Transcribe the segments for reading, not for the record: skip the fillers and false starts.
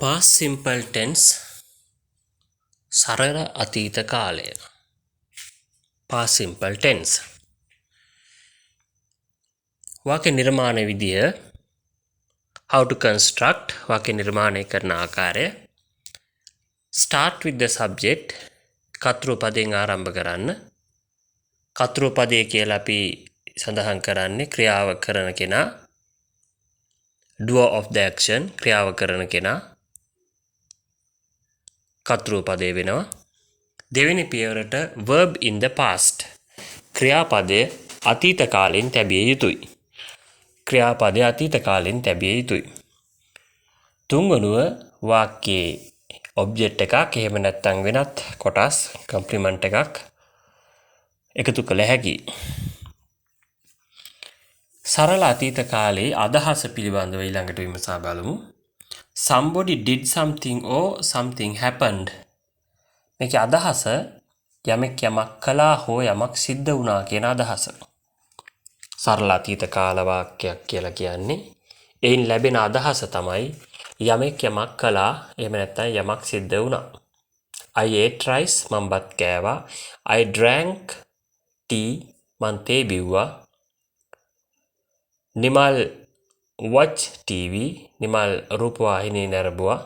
past simple tense සරල අතීත කාලය. past simple tense වාක්‍ය නිර්මාණ විදිය how to construct වාක්‍ය නිර්මාණය කරන ආකාරය start with the subject කතෘ පදයෙන් ආරම්භ කරන්න. කතෘ පදය කියලා අපි සඳහන් කරන්නේ ක්‍රියාව කරන කෙනා doer of the action ක්‍රියාව කරන කෙනා කතෘ පදේ වෙනවා. දෙවෙනි පියවරට verb in the past ක්‍රියාපදය අතීත කාලෙන් තැබිය යුතුයි. ක්‍රියාපදය අතීත කාලෙන් තැබිය යුතුයි. තුන්වනුව වාක්‍යයේ ඔබ්ජෙක්ට් එකක් එහෙම නැත්නම් වෙනත් කොටස් කම්ප්ලිමන්ට් එකක් එකතු කළ හැකියි. සරල අතීත කාලයේ අදහස පිළිබඳව ඊළඟට විමසා බලමු. Somebody did something or something happened. මේකේ අදහස යමෙක් යමක් කළා හෝ යමක් සිද්ධ වුණා කියන අදහස. සරල අතීත කාල වාක්‍යයක් කියලා කියන්නේ එයින් ලැබෙන අදහස තමයි යමෙක් යමක් කළා එහෙම නැත්නම් යමක් සිද්ධ වුණා. I ate rice මම බත් කෑවා. I drank tea මං තේ බිව්වා. නිමල් watch TV නිමල් රූපවාහිනිය නැරඹුවා.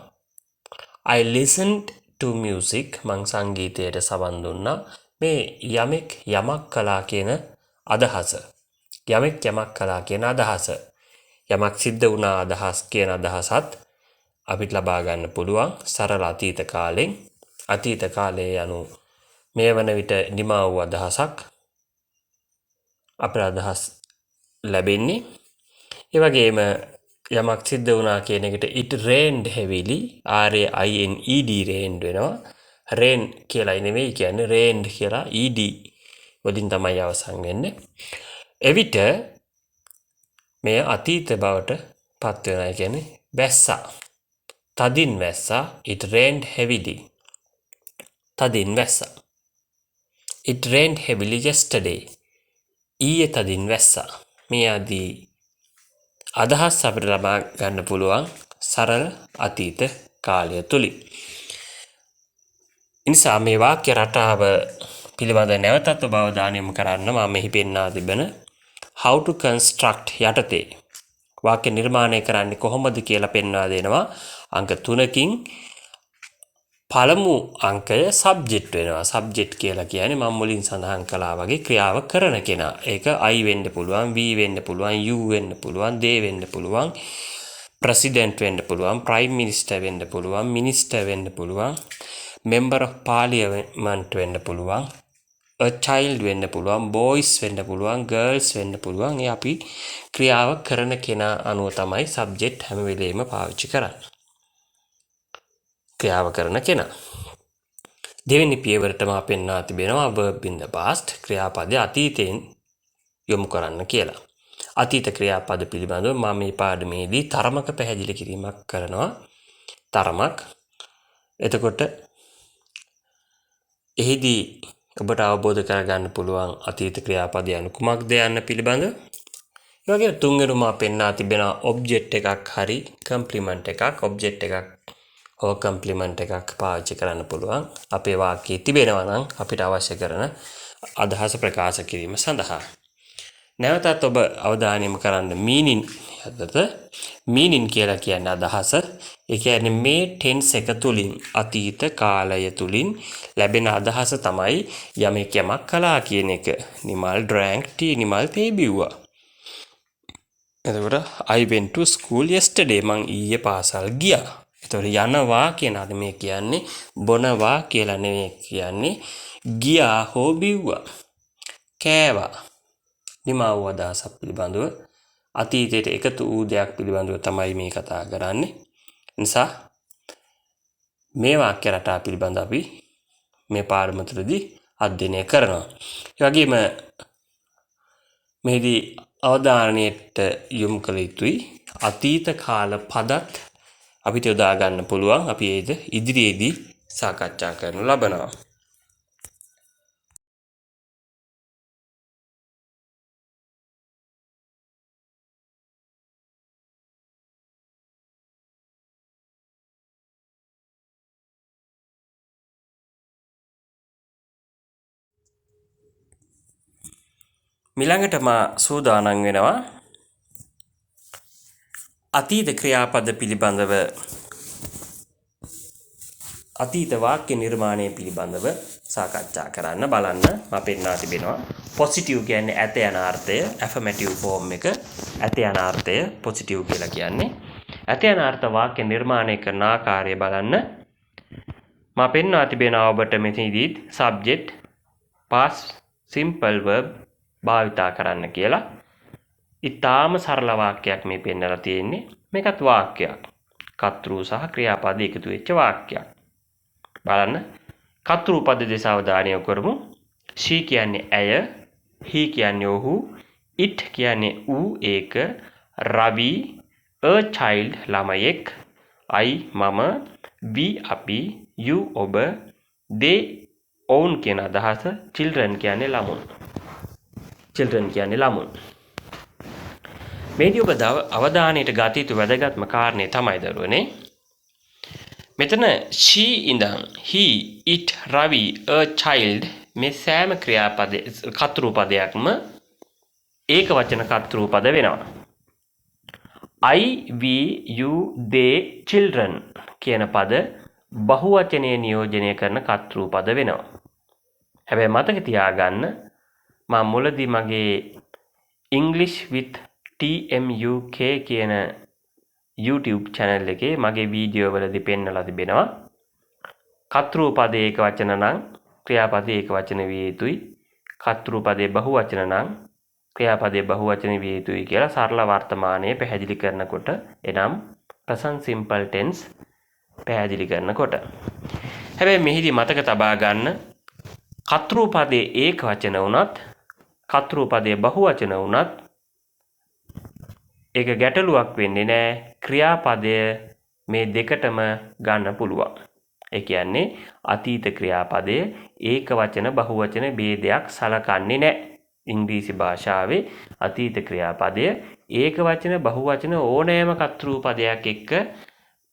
I listened to music මං සංගීතයට සවන් දුන්නා. මේ යමෙක් යමක් කළා කියන අදහස. යමෙක් යමක් කළා කියන අදහස. යමක් සිද්ධ වුණා අදහස් කියන අදහසත් අපිට ලබා ගන්න පුළුවන් සරල අතීත කාලෙන්. අතීත කාලයේ යනු මේ වන විට නිමා වූ අදහසක් අපේ අදහස් ලැබෙන්නේ. ඒ වගේම යමක් සිද්ධ වුණා කියන එකට it rained heavily RAINED rained වෙනවා. rain කියලා නෙමෙයි කියන්නේ rained කියලා ED වලින් තමයි අවසන් වෙන්නේ. එවිට මේ අතීත බවට පත් වෙනවා කියන්නේ වැස්සා. තදින් වැස්සා it rained heavily. තදින් වැස්සා. It rained heavily yesterday. ඊයේ තදින් වැස්සා. මේ ආදී අදහස් අපිට ලබා ගන්න පුළුවන් සරල අතීත කාලය තුලින්. ඉනිසා මේ වාක්‍ය රටාව පිළිබඳ නැවතත් ඔබ අවධානය යොමු කරන්න මම මෙහි පෙන්වා තිබෙන how to construct යටතේ වාක්‍ය නිර්මාණය කරන්නේ කොහොමද කියලා පෙන්වා දෙනවා. අංක 3කින් පළමු අංකය සබ්ජෙක්ට් වෙනවා. සබ්ජෙක්ට් කියලා කියන්නේ මම මුලින් සඳහන් කළා වගේ ක්‍රියාව කරන කෙනා. ඒක I වෙන්න පුළුවන්, we වෙන්න පුළුවන්, you වෙන්න පුළුවන්, they වෙන්න පුළුවන්, president වෙන්න පුළුවන්, prime minister වෙන්න පුළුවන්, minister වෙන්න පුළුවන්, member of parliament වෙන්න පුළුවන්, a child වෙන්න පුළුවන්, boys වෙන්න පුළුවන්, girls වෙන්න පුළුවන්. ඒ අපි ක්‍රියාව කරන කෙනා අනුව තමයි සබ්ජෙක්ට් හැම වෙලෙම පාවිච්චි කරන්නේ. ක්‍රියාව කරන කෙනා. දෙවෙනි පියවරටම අපෙන්වා තිබෙනවා verb in the past ක්‍රියාපදය අතීතයෙන් යොමු කරන්න කියලා. අතීත ක්‍රියාපද පිළිබඳව මම මේ පාඩමේදී තරමක පැහැදිලි කිරීමක් කරනවා. තරමක්. එතකොට එහිදී ඔබට අවබෝධ කරගන්න පුළුවන් අතීත ක්‍රියාපදය anu කුමක්ද යන්න පිළිබඳව. ඒ වගේම තුන්වෙනිම පෙන්වා තිබෙන ඔබ්ජෙක්ට් එකක් හරි කම්ප්ලිමන්ට් එකක් ඔබ්ජෙක්ට් එකක් හෝ කම්ප්ලිමන්ට් එකක් පාවිච්චි කරන්න පුළුවන් අපේ වාක්‍යයේ තිබෙනවා නම් අපිට අවශ්‍ය කරන අදහස ප්‍රකාශ කිරීම සඳහා. නැවතත් ඔබ අවධානය යොමු කරන්න meaning යටත meaning කියලා කියන්නේ අදහස. ඒ කියන්නේ මේ tense එක තුලින් අතීත කාලය තුලින් ලැබෙන අදහස තමයි යමෙක් යමක් කළා කියන එක. නිමල් drank tea නිමල් තේ බිව්වා. එතකොට I went to school yesterday මං ඊයේ පාසල් ගියා. එතකොට යනවා කියන අද මේ කියන්නේ බොනවා කියලා නෙවෙයි කියන්නේ ගියා හෝ බිව්වා. කෑවා. නිමා වූ අදහසක් පිළිබඳව අතීතයට එකතු වූ දෙයක් පිළිබඳව තමයි මේ කතා කරන්නේ. නිසා මේ වාක්‍ය රටා පිළිබඳව අපි මේ පාඩම තුළදී අධ්‍යයනය කරනවා. ඒ වගේම මේදී අවධානයට යොමු කළ යුතුයි අතීත කාල පදත් අපිට යොදා ගන්න පුළුවන්. අපි ඒද ඉදිරියේදී සාකච්ඡා කරනු ලබනවා. මිළඟට මා සූදානම් වෙනවා අතීත ක්‍රියාපද පිළිබඳව අතීත වාක්‍ය නිර්මාණය පිළිබඳව සාකච්ඡා කරන්න බලන්න මම පෙන්වා තිබෙනවා. පොසිටිව් කියන්නේ ඇත යන අර්ථය, ඇෆර්මැටිව් ෆෝම් එක ඇත යන අර්ථය පොසිටිව් කියලා කියන්නේ. ඇත යන අර්ථ වාක්‍ය නිර්මාණය කරන ආකාරය බලන්න මම පෙන්වා තිබෙනවා ඔබට මෙතනදීත් subject past simple verb භාවිතා කරන්න කියලා. ඉතාම සරල වාක්‍යයක් මේ පෙන්නලා තියෙන්නේ. මේකත් වාක්‍යයක්. කර්තෘ සහ ක්‍රියාපද එකතු වෙච්ච වාක්‍යයක්. බලන්න කර්තෘ පද දෙස අවධානය යොමු කරමු. she කියන්නේ ඇය, he කියන්නේ ඔහු, it කියන්නේ ඌ ඒක, රවි a child ළමයෙක්, I මම, we අපි, you ඔබ, they ඔවුන් කියන අදහස, children කියන්නේ ළමුන්. children කියන්නේ ළමුන්. මේදී ඔබ අවධානයට ගත යුතු වැදගත්ම කාරණේ තමයි දරුවනේ. මෙතන she ඉඳන් he, it, ravi, a child මේ සෑම ක්‍රියාපද කර්තෘ පදයක්ම ඒක වචන කර්තෘ පද වෙනවා. I, we, you, they, children කියන පද බහුවචනයේ නියෝජනය කරන කර්තෘ පද වෙනවා. හැබැයි මතක තියාගන්න මම මුලදී මගේ English with TMUK කියන YouTube channel එකේ මගේ වීඩියෝ වලදී පෙන්නලා තිබෙනවා. කර්තෘ පදයේ ඒක වචන නම් ක්‍රියාපදයේ ඒක වචන විය යුතුයි. කර්තෘ පදයේ බහුවචන නම් ක්‍රියාපදයේ බහුවචන විය යුතුයි කියලා සරල වර්තමානයේ පැහැදිලි කරනකොට එනම් present simple tense පැහැදිලි කරනකොට. හැබැයි මෙහිදී මතක තබා ගන්න කර්තෘ පදයේ ඒක වචන වුණත් කර්තෘ පදයේ බහුවචන වුණත් ඒක ගැටලුවක් වෙන්නේ නැහැ. ක්‍රියාපදය මේ දෙකටම ගන්න පුළුවන්. ඒ කියන්නේ අතීත ක්‍රියාපදය ඒක වචන බහුවචන ભેදයක් සලකන්නේ නැහැ. ඉංග්‍රීසි භාෂාවේ අතීත ක්‍රියාපදය ඒක වචන බහුවචන ඕනෑම කර්තෘ පදයක් එක්ක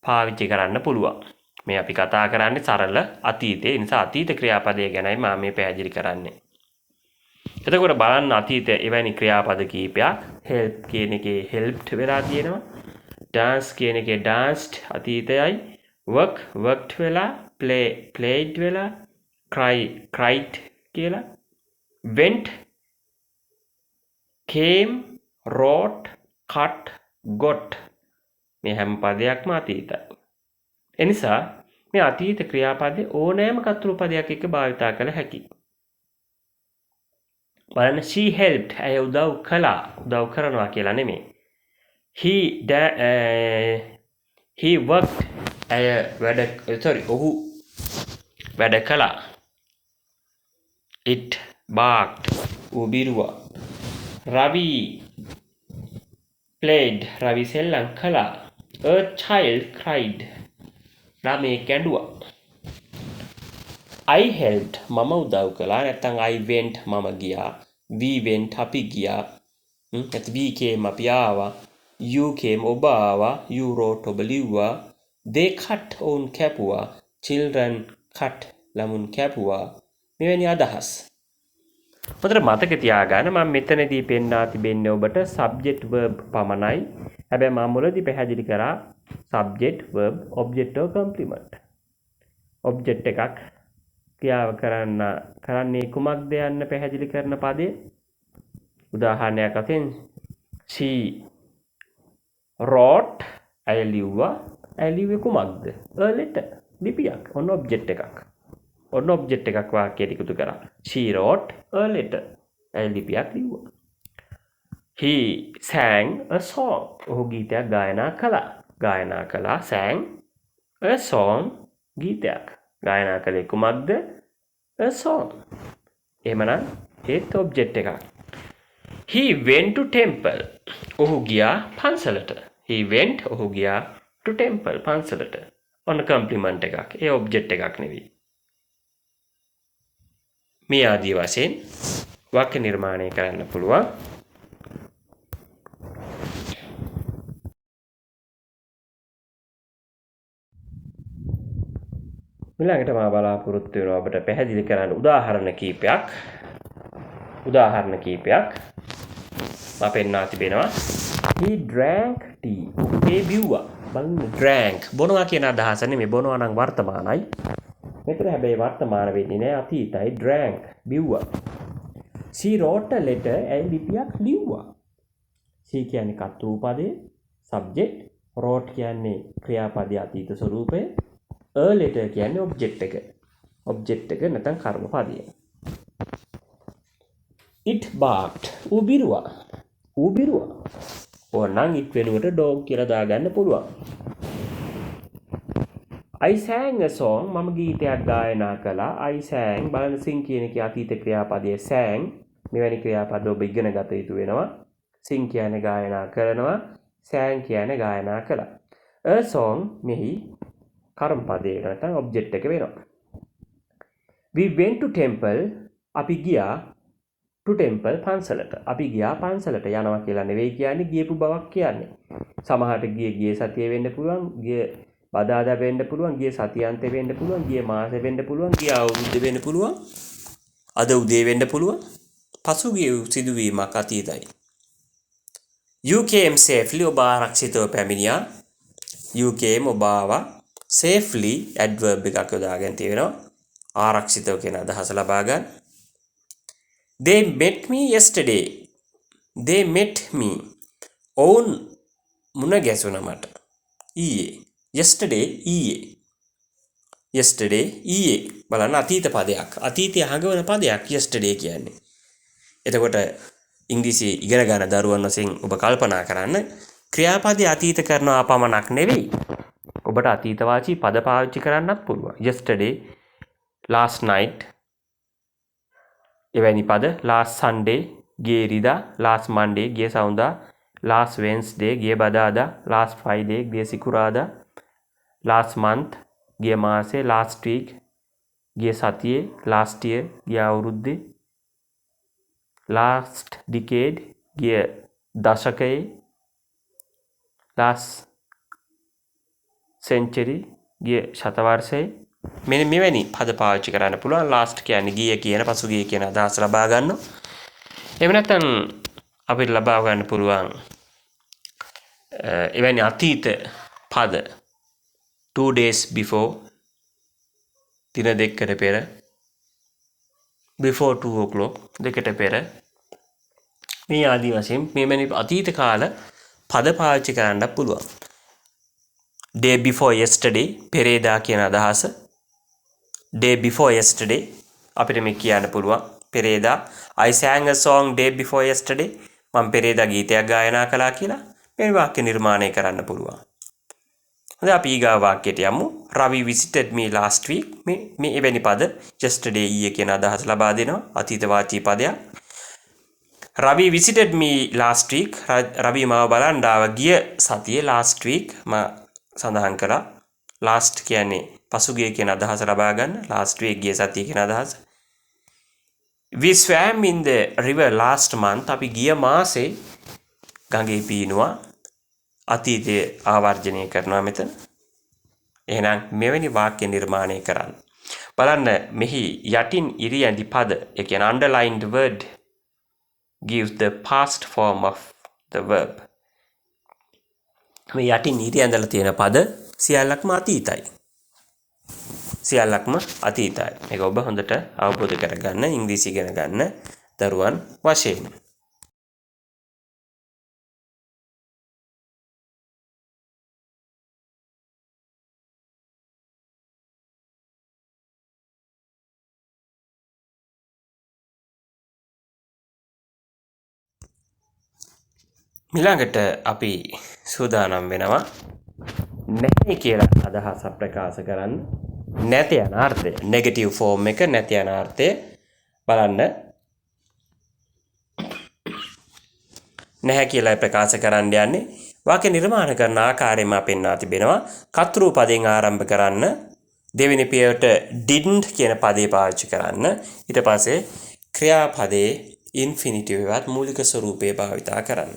පාවිච්චි කරන්න පුළුවන්. මේ අපි කතා කරන්නේ සරල අතීතේ. ඒ නිසා අතීත ක්‍රියාපදය ගැනයි මම මේ පැහැදිලි කරන්නේ. එතකොට බලන්න අතීත එවැනි ක්‍රියාපද කීපයක් help කියන එකේ helped වෙලා තියෙනවා. dance කියන එකේ danced අතීතයයි. work worked වෙලා, play played වෙලා, cry cried කියලා. went came wrote cut got මේ හැම පදයක්ම අතීතයි. එනිසා මේ අතීත ක්‍රියාපදේ ඕනෑම කර්තෘ පදයක් එක්ක භාවිතා කළ හැකියි. බලන්න she helped ඇය උදව් කළා. උදව් කරනවා කියලා නෙමෙයි. he worked ඇය ඔහු වැඩ කළා. it barked ඌ බිරුවා. Ravi played රවි සෙල්ලම් කළා. a child cried ළමයෙක් ඇඬුවා. I helped මම උදව් කළා. නැත්නම් I went මම ගියා. we went අපි ගියා. නැත්නම් we came අපි ආවා. you came ඔබ ආවා. you wrote ඔබ ලිව්වා. they cut ඔවුන් කැපුවා. children cut ළමුන් කැපුවා. මෙවැනි අදහස්. ඔතන මතක තියාගන්න මම මෙතනදී පෙන්වා තිබෙන්නේ ඔබට subject verb පමණයි. හැබැයි මම මුලදී පැහැදිලි කරා subject verb object or complement. object එකක් ක්‍රියාව කරන්නේ කුමක්ද යන්න පැහැදිලි කරන පදේ. උදාහරණයක් වශයෙන් she wrote ඇය ලිව්වා. ඇය ලිව්වේ කුමක්ද? a letter ලිපියක්. ඔන්න object එකක්. ඔන්න object එකක් වාක්‍යයට එකතු කරා. she wrote a letter ඇය ලිපියක් ලිව්වා. he sang a song ඔහු ගීතයක් ගායනා කළා. sang a song ගීතයක්. ගායනා කළේ කුමක්ද? a song. එහෙමනම් ඒත් object එකක්. he went to temple ඔහු ගියා පන්සලට. he went ඔහු ගියා to temple පන්සලට. ඔන්න complement එකක්. ඒ object එකක් නෙවෙයි. මේ ආදී වශයෙන් වාක්‍ය නිර්මාණය කරන්න පුළුවන්. ඊළඟට මම බලාපොරොත්තු වෙනවා ඔබට පැහැදිලි කරන්න උදාහරණ කීපයක්. උදාහරණ කීපයක් මම පෙන්වා තිබෙනවා. he drank tea. ඒ බිව්වා. බලන්න drank බොනවා කියන අදහස නෙමෙයි. බොනවා නම් වර්තමානයි. මෙතන හැබැයි වර්තමාන වෙන්නේ නැහැ, අතීතයි. drank බිව්වා. she wrote a letter. ඇයි ලිපියක් ලිව්වා. she කියන්නේ කර්තෘ පදේ subject, wrote කියන්නේ ක්‍රියාපදයේ අතීත ස්වරූපය, a letter කියන්නේ object එක. object එක නැත්නම් කර්ම පදය. it barked. ඌ බිරුවා. ඕනනම් it වෙනුවට dog කියලා දාගන්න පුළුවන්. I sang a song. මම ගීතයක් ගායනා කළා. I sang බලන්න sing කියන එකේ අතීත ක්‍රියාපදයේ sang. මෙවැනි ක්‍රියාපද ඔබ ඉගෙන ගත යුතු වෙනවා. sing කියන්නේ ගායනා කරනවා. sang කියන්නේ ගායනා කළා. a song මෙහි කර්ම පදයකට නැත්නම් object එක වෙනවා. we went to temple. අපි ගියා to temple පන්සලට. අපි ගියා පන්සලට. යනවා කියලා නෙවෙයි කියන්නේ, ගියපු බවක් කියන්නේ. සමහරට ගියේ සතියේ වෙන්න පුළුවන්, ගිය බදාදා වෙන්න පුළුවන්, ගිය සතියාන්තේ වෙන්න පුළුවන්, ගිය මාසෙ වෙන්න පුළුවන්, ගිය අවුරුද්දේ වෙන්න පුළුවන්, අද උදේ වෙන්න පුළුවන්. පසුගිය සිදුවීමක් අතීතයි. you came safely. ඔබ ආරක්ෂිතව පැමිණියා. you came ඔබ ආවා. safely adverb එකක් යොදාගෙන තියෙනවා. ආරක්ෂිතව කියන අදහස ලබා ගන්න. they met me yesterday. they met me. ඔවුන් මුණ ගැසුණා මට ඊයේ. yesterday ඊයේ. බලන්න අතීත පදයක්. අතීතය හඟවන පදයක් yesterday කියන්නේ. එතකොට ඉංග්‍රීසි ඉගෙන ගන්න දරුවන් වශයෙන් ඔබ කල්පනා කරන්න, ක්‍රියාපදයේ අතීත කරනවා පමණක් නෙවෙයි, ඔබට අතීතවාචී පද පාවිච්චි කරන්නත් පුළුවන්. yesterday, last night, එවැනි පද. last Sunday ගිය ඉරිදා, last Monday ගිය සවුන්දා, last Wednesday ගිය බදාදා, last Friday ගිය සිකුරාදා, last month ගිය මාසේ, last week ගිය සතියේ, last year ගිය අවුරුද්දේ, last decade ගිය දශකයේ, last century ගිය ශතවර්ෂයේ. මෙන්න මෙවැනි පද පාවිච්චි කරන්න පුළුවන්. last කියන්නේ ගිය කියන, පසුගිය කියන අදහස ලබා ගන්නවා. එහෙම නැත්නම් අපිට ලබා ගන්න පුළුවන් එවැනි අතීත පද 2 days before, දින දෙකකට පෙර, before 2 o'clock දෙකට පෙර. මේ ආදී වශයෙන් මෙවැනි අතීත කාල පද පාවිච්චි කරන්න පුළුවන්. day before yesterday පෙරේදා කියන අදහස. day before yesterday අපිට මේ කියන්න පුළුවන් පෙරේදා. I sang a song day before yesterday. මම පෙරේදා ගීතයක් ගායනා කළා කියලා මේ වාක්‍ය නිර්මාණය කරන්න පුළුවන්. හොඳයි, අපි ඊගා වාක්‍යයට යමු. Ravi visited me last week. මේ එවැනි පද yesterday ඊයේ කියන අදහස ලබා දෙනවා. අතීත වාචී පදයක්. Ravi visited me last week. රවි මාව බලන්න ආවා ගිය සතියේ. last week මම සඳහන් කළා. last කියන්නේ පසුගිය කියන අදහස ලබා ගන්න. last week ගිය සතිය කියන අදහස. we swam in the river last month. අපි ගිය මාසේ ගඟේ පීනුවා. අතීතයේ ආවර්ජනය කරනවා මෙතන. එහෙනම් මෙවැනි වාක්‍ය නිර්මාණය කරන්න. බලන්න මෙහි යටින් ඉරියැඳි පද, ඒ කියන්නේ underlined word gives the past form of the verb. මේ යටින් ඉරියැඳලා තියෙන පද සියල්ලක්ම අතීතයි. මේක ඔබ හොඳට අවබෝධ කරගන්න, ඉංග්‍රීසි ඉගෙන ගන්න දරුවන් වශයෙන්. ඊළඟට අපි සූදානම් වෙනවා නැහැ කියලා අදහස ප්‍රකාශ කරන්න. නැත යන අර්ථය, නෙගටිව් ෆෝම් එක නැත යන අර්ථය බලන්න. නැහැ කියලා ප්‍රකාශ කරන්න යන්නේ වාක්‍ය නිර්මාණ කරන ආකාරයම පෙන්වා තිබෙනවා. කර්තෘ පදයෙන් ආරම්භ කරන්න. දෙවෙනි පියවරට didn't කියන පදේ පාවිච්චි කරන්න. ඊට පස්සේ ක්‍රියාපදයේ ඉන්ෆිනිටිව් එකත් මූලික ස්වරූපේ භාවිතා කරන්න.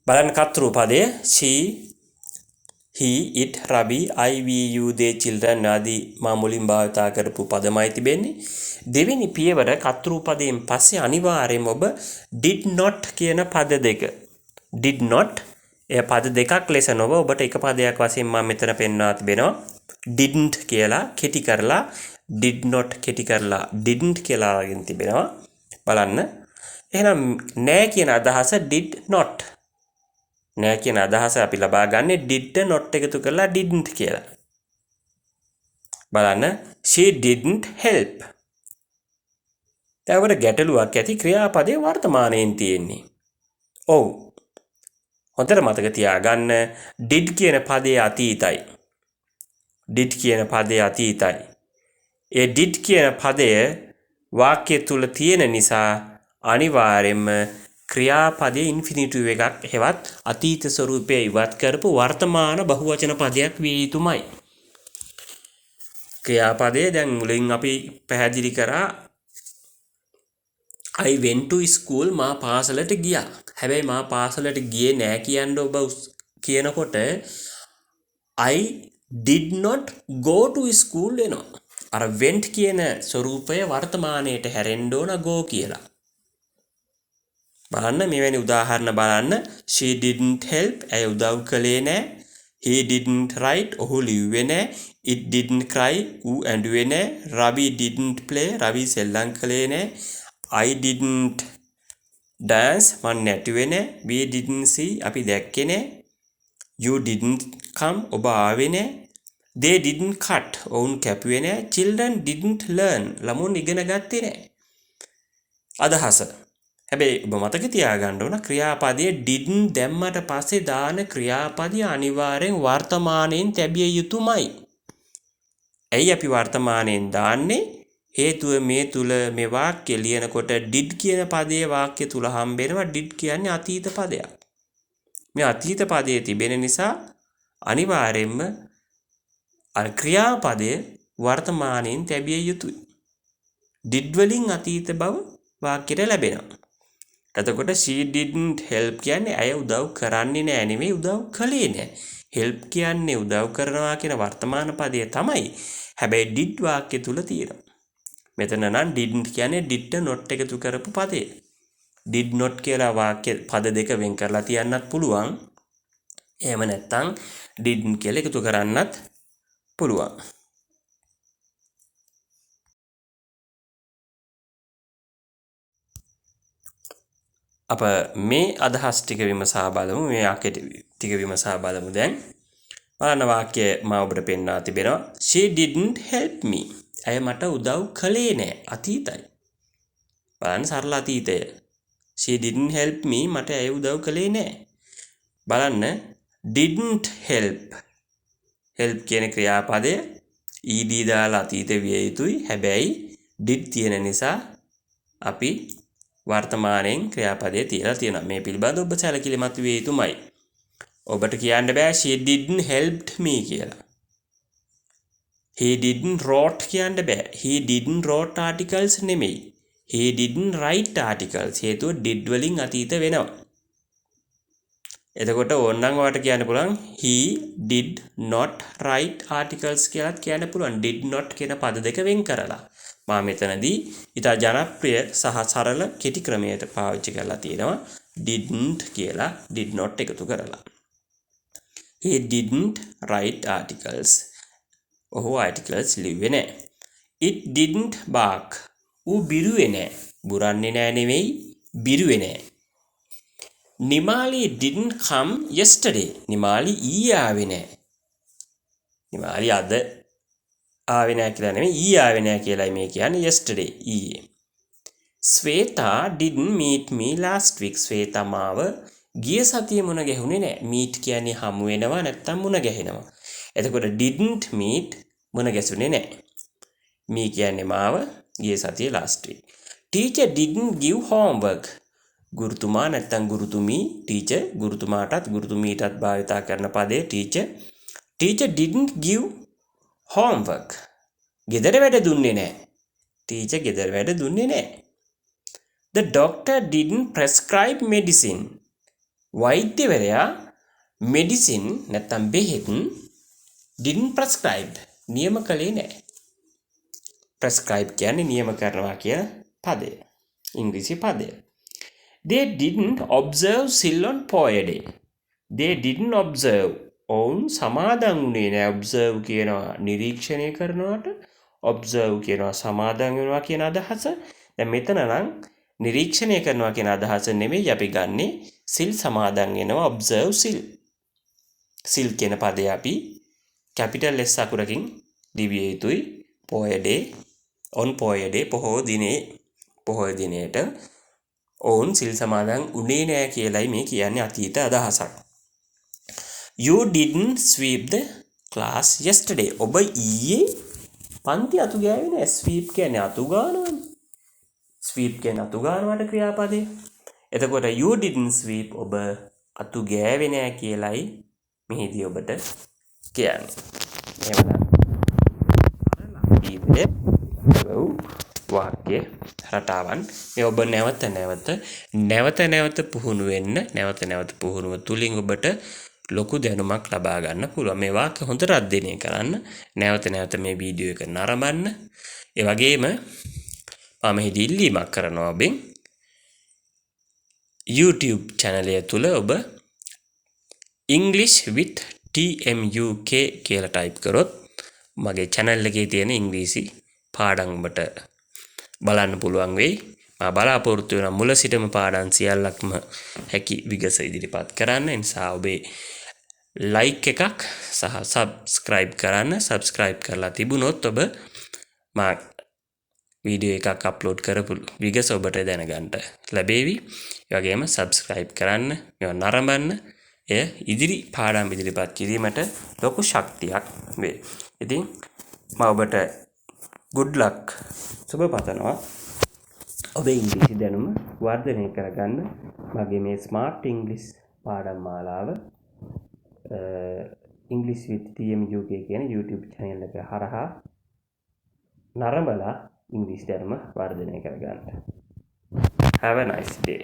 බලන්න කර්තෘ පදය she he, it, Ravi, I, we, you, they, children ආදී මා මුලින් භාවිතා කරපු පදමයි තිබෙන්නේ. දෙවෙනි පියවර කර්තෘ පදයෙන් පස්සේ අනිවාර්යයෙන්ම ඔබ did not කියන පද දෙක did not එය පද දෙකක් ලෙස නොව ඔබට එක පදයක් වශයෙන් මම මෙතන පෙන්වා තිබෙනවා. didn't කියලා කෙටි කරලා did not කෙටි කරලා didn't කියලා අරගෙන තිබෙනවා. බලන්න. එහෙනම් නෑ කියන අදහස did not. නෑ කියන අදහස අපි ලබා ගන්නේ did not එකතු කරලා didn't කියලා. බලන්න. she didn't help. දැන් ගැටලුවක් ඇති ක්‍රියාපදයේ වර්තමානයෙන් තියෙන්නේ. ඔව්. හොඳට මතක තියාගන්න did කියන පදයේ අතීතයි. did කියන පදයේ අතීතයි. ඒ did කියන පදය වාක්‍ය තුල තියෙන නිසා අනිවාර්යයෙන්ම ක්‍රියාපදයේ ඉන්ෆිනිටිව් එකක් හෙවත් අතීත ස්වරූපය ඉවත් කරපු වර්තමාන බහුවචන පදයක් විය යුතුමයි. ක්‍රියාපදයේ දැන් මුලින් අපි පැහැදිලි කරා I went to school මා පාසලට ගියා. හැබැයි මා පාසලට ගියේ නෑ කියන්න ඔබ කියනකොට I did not go to school එනවා. අර went කියන ස්වරූපය වර්තමානයට හැරෙන්න ඕන go කියලා. බලන්න මෙවැනි උදාහරණ බලන්න. She didn't help. ඇය උදව් කළේ නෑ. He didn't write. ඔහු ලිව්වේ නෑ. It didn't cry. ඌ ඇඬුවේ නෑ. Ravi didn't play. Ravi සෙල්ලම් කළේ නෑ. I didn't dance. මන් නැටුවේ නෑ. We didn't see. අපි දැක්කේ නෑ. You didn't come. ඔබ ආවේ නෑ. They didn't cut. ඔවුන් කැපුවේ නෑ. Children didn't learn. ළමුන් ඉගෙන ගත්තේ නෑ. අදහස. හැබැයි ඔබ මතක තියාගන්න ඕන ක්‍රියාපදයේ didn't දැම්මට පස්සේ දාන ක්‍රියාපදය අනිවාර්යෙන් වර්තමානයෙන් තැබිය යුතුමයි. ඇයි අපි වර්තමානයෙන් දාන්නේ? හේතුව මේ තුල මේ වාක්‍ය ලියනකොට did කියන පදයේ වාක්‍ය තුල හම්බෙනවා. did කියන්නේ අතීත පදයක්. මේ අතීත පදයේ තිබෙන නිසා අනිවාර්යෙන්ම අර ක්‍රියාපදය වර්තමානයෙන් තැබිය යුතුයි. did වලින් අතීත බව වාක්‍යයට ලැබෙනවා. එතකොට she didn't help කියන්නේ ඇය උදව් කරන්නේ නෑ නෙමෙයි උදව් කළේ නෑ. help කියන්නේ උදව් කරනවා කියන වර්තමාන පදය තමයි. හැබැයි did වාක්‍ය තුල තියෙනවා. මෙතන නම් didn't කියන්නේ did not එකතු කරපු පදය. did not කියලා වාක්‍ය පද දෙක වෙන් කරලා තියන්නත් පුළුවන්. එහෙම නැත්නම් didn't කියලා එකතු කරන්නත් පුළුවන්. අප මේ අදහස් ටික විමසා බලමු. මේ වාක්‍ය ටික විමසා බලමු දැන්. බලන්න වාක්‍ය මා ඔබට පෙන්වා තිබෙනවා. She didn't help me. ඇය මට උදව් කළේ නෑ. අතීතයි. බලන්න සරල අතීතය. She didn't help me. මට ඇය උදව් කළේ නෑ. බලන්න didn't help. help කියන ක්‍රියාපදය ed දාලා අතීත විය යුතුයි. හැබැයි did තියෙන නිසා අපි වර්තමානයෙන් ක්‍රියාපදයේ තියලා තියෙනවා. මේ පිළිබඳව ඔබ සැලකිලිමත් විය යුතුමයි. ඔබට කියන්න බෑ she didn't helped me කියලා. he didn't wrote කියන්න බෑ. he didn't wrote articles නෙමෙයි. he didn't write articles. හේතුව did වලින් අතීත වෙනවා. එතකොට ඕනනම් ඔයාලට කියන්න පුළුවන් he did not write articles කියලාත් කියන්න පුළුවන්. did not කියන පද දෙක වෙන් කරලා. මා මෙතනදී ඉතා ජනප්‍රිය සහ සරල කෙටි ක්‍රමයට පාවිච්චි කරලා තියෙනවා. didn't කියලා did not එකතු කරලා. he didn't write articles. ඔහු articles ලිව්වේ නෑ. it didn't bark. ඌ බිරුවේ නෑ. බුරන්නේ නෑ නෙවෙයි බිරුවේ නෑ. Nimali didn't come yesterday. Nimali ඊයේ ආවේ නෑ. නිමාලි අද ආවේ නෑ කියලා නෙමෙයි ඊයේ ආවේ නෑ කියලායි මේ කියන්නේ yesterday ඊයේ. Sweta didn't meet me last week. Sweta මාව ගිය සතියේ මුණ ගැහුනේ නෑ. meet කියන්නේ හමු වෙනවා නැත්නම් මුණ ගැහෙනවා. එතකොට didn't meet මුණ ගැසුනේ නෑ. me කියන්නේ මාව ගිය සතියේ last week. Teacher didn't give homework. ගුරුතුමා නැත්නම් ගුරුතුමී teacher ගුරුතුමාටත් ගුරුතුමීටත් භාවිතා කරන පදේ teacher. Teacher didn't give homework. ගෙදර වැඩ දුන්නේ නෑ. teacher ගෙදර වැඩ දුන්නේ නෑ. The doctor didn't prescribe medicine. වෛද්‍යවරයා medicine නැත්තම් බෙහෙත් didn't prescribe නියම කළේ නැහැ. prescribe කියන්නේ නියම කරනවා කියන පදය. ඉංග්‍රීසි පදය. They didn't observe Ceylon Poya Day. They didn't observe. ඔවුන් සමාදන් වුණේ නැහැ. observe කියනවා නිරීක්ෂණය කරනවට. observe කියනවා සමාදන් වෙනවා කියන අදහස. දැන් මෙතන නම් නිරීක්ෂණය කරනවා කියන අදහස නෙමෙයි අපි ගන්නෙ. සිල් සමාදන් වෙනවා observe සිල්. සිල් කියන පදේ අපි capital S අකුරකින් ලිවිය යුතුයි. Poya Day on Poya Day පොහොය දිනේට ඔවුන් සිල් සමාදන් උනේ නෑ කියලයි මේ කියන්නේ අතීත අදහසක්. You didn't sweep the class yesterday. ඔබ ඊයේ පන්ති අතු ගෑවේ නෑ. sweep කියන්නේ අතු ගන්නවනේ. sweep කියන්නේ අතු ගන්නවට ක්‍රියාපදේ. එතකොට you didn't sweep ඔබ අතු ගෑවේ නෑ කියලයි මෙහිදී ඔබට කියන්නේ. එහෙමනම් වාක්‍ය රටාවන් මේ ඔබ නැවත පුහුණු වෙන්න නැවත පුහුණුව තුලින් ඔබට ලොකු දැනුමක් ලබා ගන්න පුළුවන්. මේ වාක්‍ය හොඳට අධ්‍යයනය කරන්න. නැවත මේ වීඩියෝ එක නරඹන්න. ඒ වගේම මම හිදී ඉල්ලීමක් කරනවා ඔබෙන් YouTube channel එක තුල ඔබ English with TMUK කියලා type කරොත් මගේ channel එකේ තියෙන ඉංග්‍රීසි පාඩම් ඔබට බලන්න පුළුවන් වෙයි. මම බලාපොරොත්තු වෙන මුල සිටම පාඩම් සියල්ලක්ම හැකි විගස ඉදිරිපත් කරන්න. ඒ නිසා ඔබේ like එකක් සහ subscribe කරන්න. subscribe කරලා තිබුණොත් ඔබ මා වීඩියෝ එකක් අප්ලෝඩ් කරපු විගස ඔබට දැනගන්න ලැබේවි. ඒ වගේම subscribe කරන්න, මේවා නරඹන්න. එය ඉදිරි පාඩම් ඉදිරිපත් කිරීමට ලොකු ශක්තියක් වේ. ඉතින් මම ඔබට good luck සුබ පතනවා. ඔබේ ඉංග්‍රීසි දැනුම වර්ධනය කරගන්න මගේ මේ ස්මාර්ට් ඉංග්‍රීසි පාඩම් මාලාව English with TMUK කියන YouTube channel එක හරහා නරඹලා ඉංග්‍රීසි දැනුම වර්ධනය කරගන්න. Have a nice day.